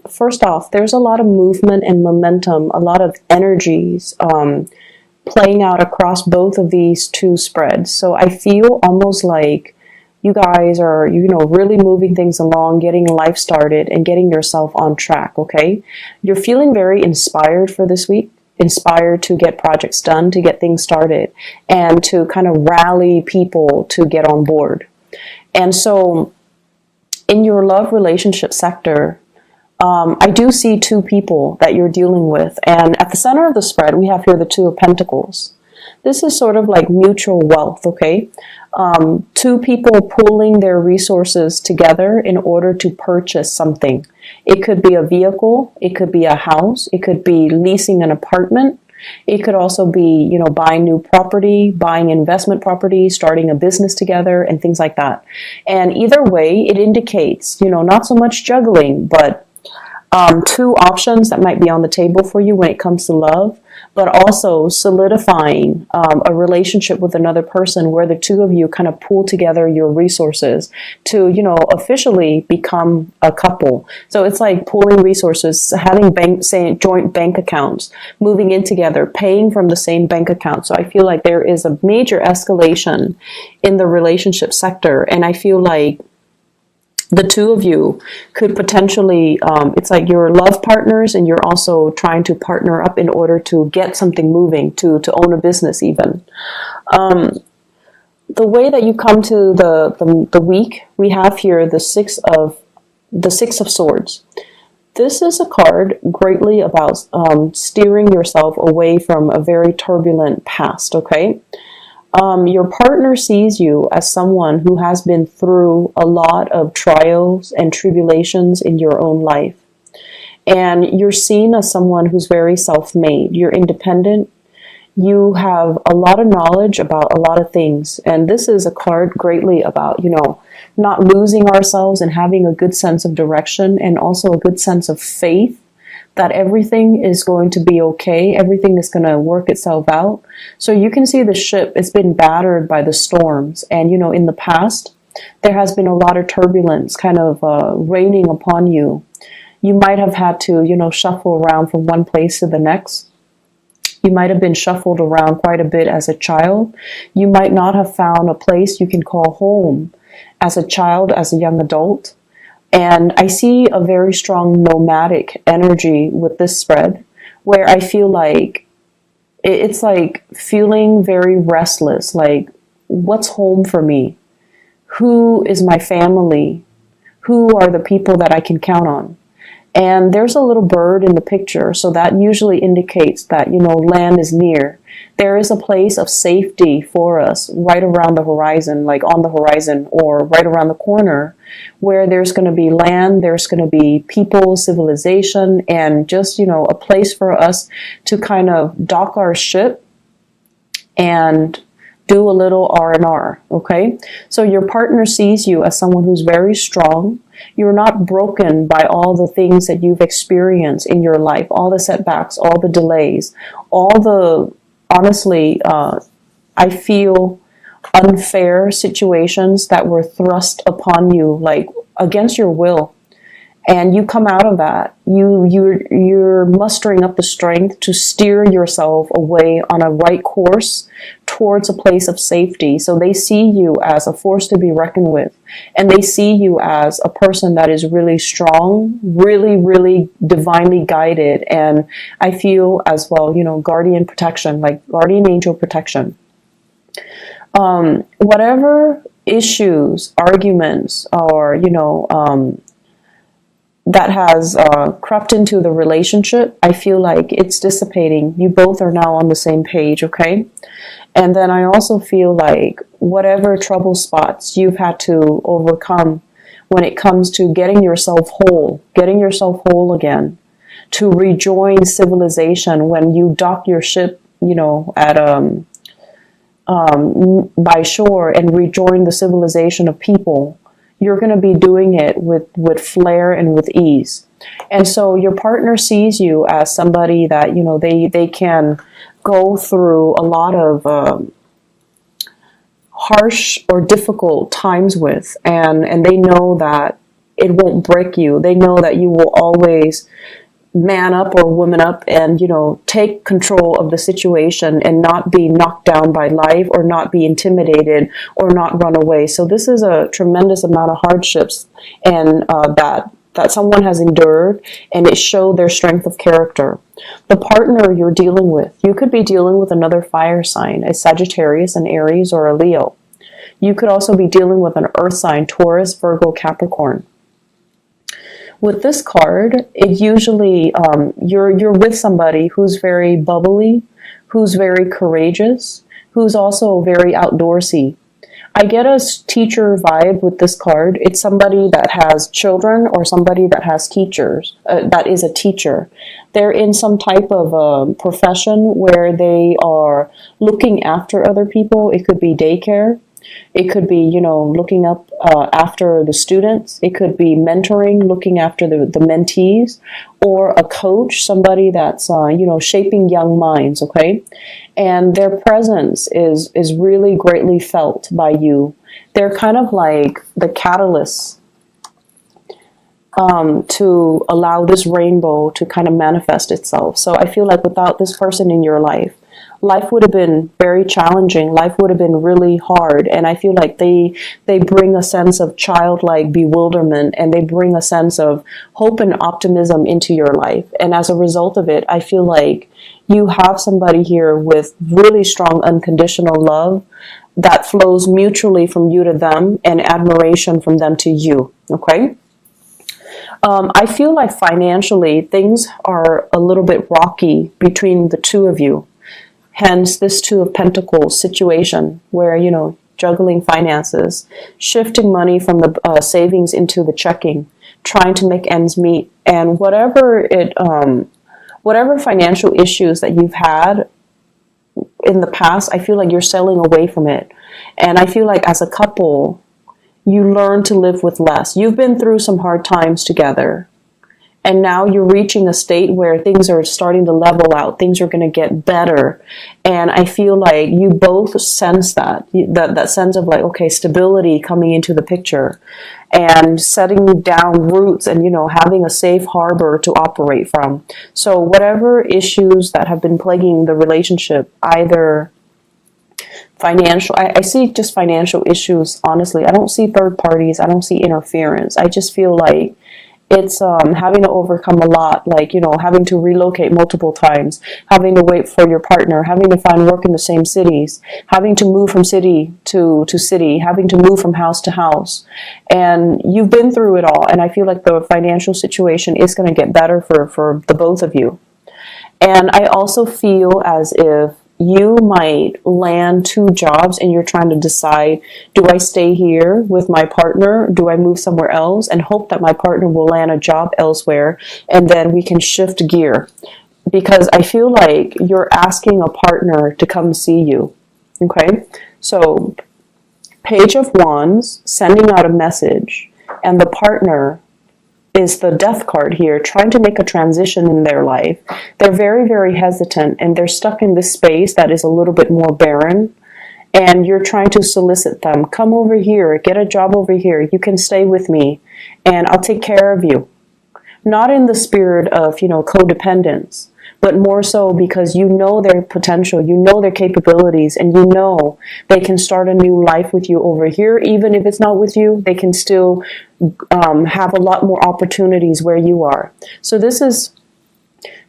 First off, there's a lot of movement and momentum, a lot of energies playing out across both of these two spreads. So I feel almost like you guys are, really moving things along, getting life started and getting yourself on track, okay? You're feeling very inspired for this week, inspired to get projects done, to get things started, and to kind of rally people to get on board. And so in your love relationship sector, I do see two people that you're dealing with. And at the center of the spread, we have here the Two of Pentacles. This is sort of like mutual wealth, okay? Two people pooling their resources together in order to purchase something. It could be a vehicle, it could be a house, it could be leasing an apartment. It could also be, buying new property, buying investment property, starting a business together, and things like that. And either way, it indicates, not so much juggling, but two options that might be on the table for you when it comes to love, but also solidifying a relationship with another person where the two of you kind of pool together your resources to, officially become a couple. So it's like pooling resources, having joint bank accounts, moving in together, paying from the same bank account. So I feel like there is a major escalation in the relationship sector, and I feel like the two of you could potentially, it's like you're love partners and you're also trying to partner up in order to get something moving, to own a business even. The way that you come to the week, we have here the Six of Swords. This is a card greatly about steering yourself away from a very turbulent past, okay? Your partner sees you as someone who has been through a lot of trials and tribulations in your own life. And you're seen as someone who's very self-made. You're independent. You have a lot of knowledge about a lot of things. And this is a card greatly about, not losing ourselves and having a good sense of direction and also a good sense of faith that everything is going to be okay. Everything is going to work itself out. So you can see the ship has been battered by the storms. And, in the past, there has been a lot of turbulence kind of raining upon you. You might have had to, shuffle around from one place to the next. You might have been shuffled around quite a bit as a child. You might not have found a place you can call home as a child, as a young adult. And I see a very strong nomadic energy with this spread, where I feel like it's like feeling very restless, like what's home for me? Who is my family? Who are the people that I can count on? And there's a little bird in the picture, so that usually indicates that, land is near. There is a place of safety for us right around the horizon, like on the horizon or right around the corner, where there's going to be land, there's going to be people, civilization, and just, a place for us to kind of dock our ship and do a little R&R, okay? So your partner sees you as someone who's very strong. You're not broken by all the things that you've experienced in your life, all the setbacks, all the delays, all the, honestly, I feel unfair situations that were thrust upon you, like against your will. And you come out of that. You're mustering up the strength to steer yourself away on a right course towards a place of safety. So they see you as a force to be reckoned with. And they see you as a person that is really strong, really, really divinely guided. And I feel as well, guardian protection, like guardian angel protection. Whatever issues, arguments, or, that has crept into the relationship, I feel like it's dissipating. You both are now on the same page, okay? And then I also feel like whatever trouble spots you've had to overcome when it comes to getting yourself whole again, to rejoin civilization when you dock your ship, at by shore and rejoin the civilization of people. You're going to be doing it with flair and with ease. And so your partner sees you as somebody that, they can go through a lot of harsh or difficult times with. And they know that it won't break you. They know that you will always man up or woman up and, take control of the situation and not be knocked down by life or not be intimidated or not run away. So this is a tremendous amount of hardships and that someone has endured, and it showed their strength of character. The partner you're dealing with, you could be dealing with another fire sign, a Sagittarius, an Aries, or a Leo. You could also be dealing with an earth sign, Taurus, Virgo, Capricorn. With this card, it usually, you're with somebody who's very bubbly, who's very courageous, who's also very outdoorsy. I get a teacher vibe with this card. It's somebody that has children or somebody that has teachers, that is a teacher. They're in some type of profession where they are looking after other people. It could be daycare. It could be, looking up after the students. It could be mentoring, looking after the mentees, or a coach, somebody that's, shaping young minds, okay? And their presence is really greatly felt by you. They're kind of like the catalyst to allow this rainbow to kind of manifest itself. So I feel like without this person in your life would have been very challenging. Life would have been really hard. And I feel like they bring a sense of childlike bewilderment, and they bring a sense of hope and optimism into your life. And as a result of it, I feel like you have somebody here with really strong unconditional love that flows mutually from you to them and admiration from them to you. Okay? I feel like financially things are a little bit rocky between the two of you. Hence this Two of Pentacles situation where, juggling finances, shifting money from the savings into the checking, trying to make ends meet. And whatever financial issues that you've had in the past, I feel like you're sailing away from it. And I feel like as a couple, you learn to live with less. You've been through some hard times together. And now you're reaching a state where things are starting to level out. Things are going to get better. And I feel like you both sense that sense of like, okay, stability coming into the picture and setting down roots and, having a safe harbor to operate from. So whatever issues that have been plaguing the relationship, either financial, I see just financial issues, honestly. I don't see third parties. I don't see interference. I just feel like it's having to overcome a lot, like, having to relocate multiple times, having to wait for your partner, having to find work in the same cities, having to move from city to city, having to move from house to house. And you've been through it all. And I feel like the financial situation is going to get better for the both of you. And I also feel as if you might land 2 jobs and you're trying to decide, do I stay here with my partner? Do I move somewhere else and hope that my partner will land a job elsewhere and then we can shift gear? Because I feel like you're asking a partner to come see you. Okay? So, Page of Wands, sending out a message, and the partner is the Death card here, trying to make a transition in their life. They're very, very hesitant, and they're stuck in this space that is a little bit more barren. And you're trying to solicit them. Come over here, get a job over here. You can stay with me, and I'll take care of you. Not in the spirit of, codependence, but more so because you know their potential, you know their capabilities, and you know they can start a new life with you over here. Even if it's not with you, they can still have a lot more opportunities where you are. So this is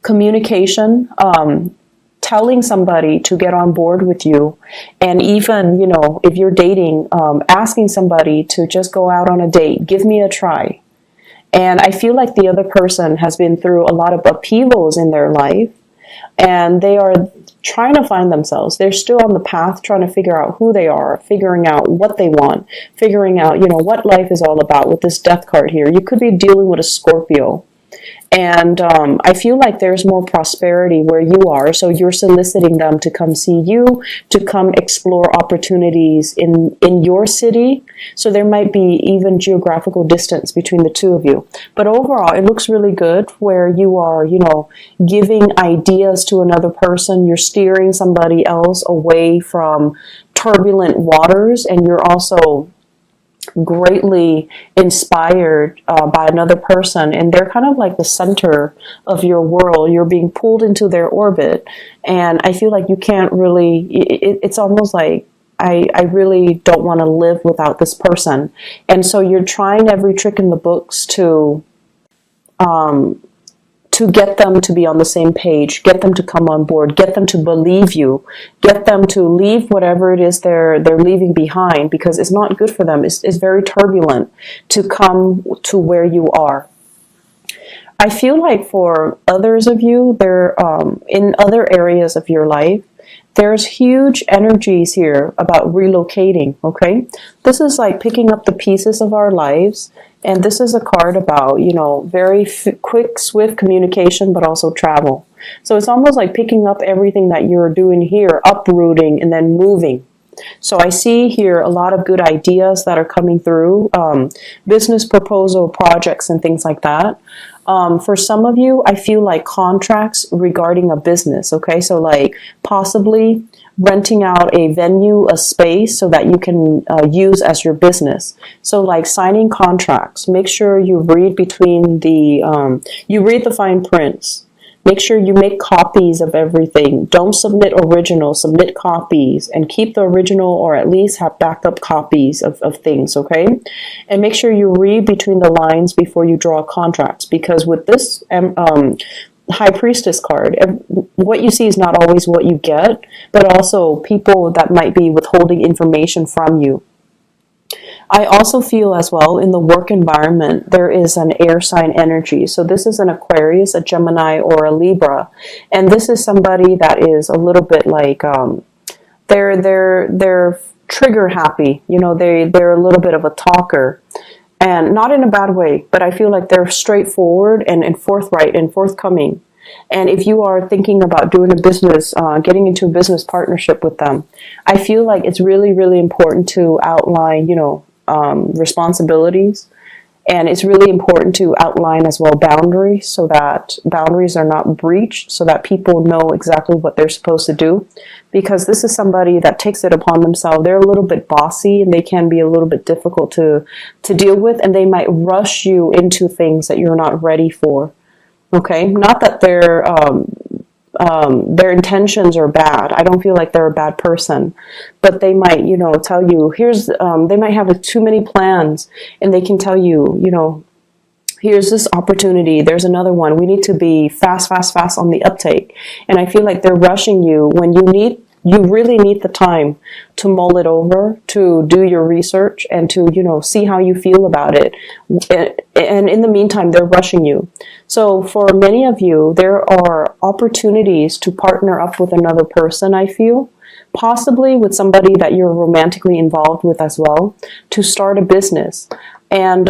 communication, telling somebody to get on board with you, and even, if you're dating, asking somebody to just go out on a date, give me a try. And I feel like the other person has been through a lot of upheavals in their life, and they are trying to find themselves. They're still on the path trying to figure out who they are, figuring out what they want, figuring out, what life is all about with this Death card here. You could be dealing with a Scorpio. And I feel like there's more prosperity where you are, so you're soliciting them to come see you, to come explore opportunities in your city. So there might be even geographical distance between the two of you. But overall, it looks really good where you are, giving ideas to another person. You're steering somebody else away from turbulent waters, and you're also greatly inspired by another person, and they're kind of like the center of your world. You're being pulled into their orbit, and I feel like you can't really, it's almost like I really don't want to live without this person. And so you're trying every trick in the books um, to get them to be on the same page, get them to come on board, get them to believe you, get them to leave whatever it is they're leaving behind, because it's not good for them. It's very turbulent to come to where you are. I feel like for others of you, they're in other areas of your life, there's huge energies here about relocating, okay? This is like picking up the pieces of our lives, and this is a card about, you know, very quick, swift communication, but also travel. So it's almost like picking up everything that you're doing here, uprooting, and then moving. So I see here a lot of good ideas that are coming through, business proposal projects and things like that. For some of you, I feel like contracts regarding a business, okay? So like possibly renting out a venue, a space, so that you can use as your business. So like signing contracts, make sure you read between the, you read the fine prints. Make sure you make copies of everything. Don't submit originals, submit copies, and keep the original, or at least have backup copies of things, okay? And make sure you read between the lines before you draw contracts, because with this High Priestess card, what you see is not always what you get, but also people that might be withholding information from you. I also feel as well in the work environment, there is an air sign energy. So this is an Aquarius, a Gemini, or a Libra. And this is somebody that is a little bit like, they're trigger happy. You know, they're a little bit of a talker. And not in a bad way, but I feel like they're straightforward and forthright and forthcoming. And if you are thinking about doing a business, getting into a business partnership with them, I feel like it's really, really important to outline, you know, responsibilities. And it's really important to outline as well boundaries, so that boundaries are not breached, so that people know exactly what they're supposed to do. Because this is somebody that takes it upon themselves. They're a little bit bossy, and they can be a little bit difficult to deal with, and they might rush you into things that you're not ready for. Okay, not that their intentions are bad. I don't feel like they're a bad person, but they might, you know, tell you, they might have too many plans, and they can tell you, you know, here's this opportunity, there's another one. We need to be fast on the uptake. And I feel like they're rushing you when you really need the time to mull it over, to do your research, and to, you know, see how you feel about it. And in the meantime, they're rushing you. So for many of you, there are opportunities to partner up with another person, I feel, possibly with somebody that you're romantically involved with as well, to start a business. And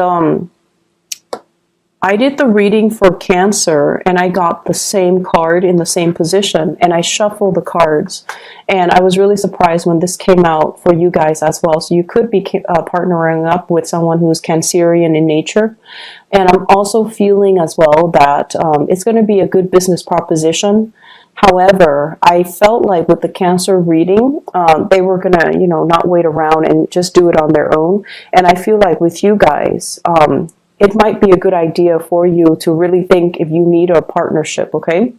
I did the reading for Cancer, and I got the same card in the same position, and I shuffled the cards, and I was really surprised when this came out for you guys as well. So you could be partnering up with someone who's Cancerian in nature. And I'm also feeling as well that it's going to be a good business proposition. However, I felt like with the Cancer reading, they were going to, you know, not wait around and just do it on their own. And I feel like with you guys, it might be a good idea for you to really think if you need a partnership, okay?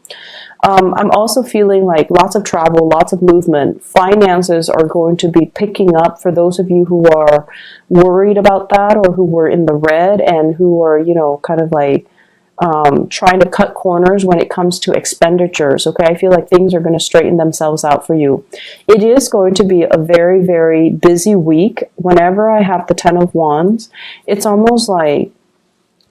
I'm also feeling like lots of travel, lots of movement. Finances are going to be picking up for those of you who are worried about that, or who were in the red and who are, you know, kind of like trying to cut corners when it comes to expenditures, okay? I feel like things are going to straighten themselves out for you. It is going to be a very, very busy week. Whenever I have the 10 of Wands, it's almost like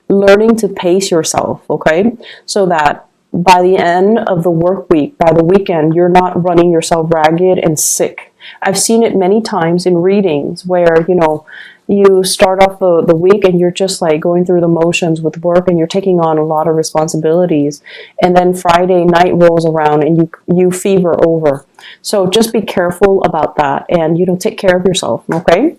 learning to pace yourself, okay? So that by the end of the work week, by the weekend, you're not running yourself ragged and sick. I've seen it many times in readings where, you know, you start off the week and you're just like going through the motions with work, and you're taking on a lot of responsibilities. And then Friday night rolls around and you fever over. So just be careful about that, and, you know, take care of yourself, okay?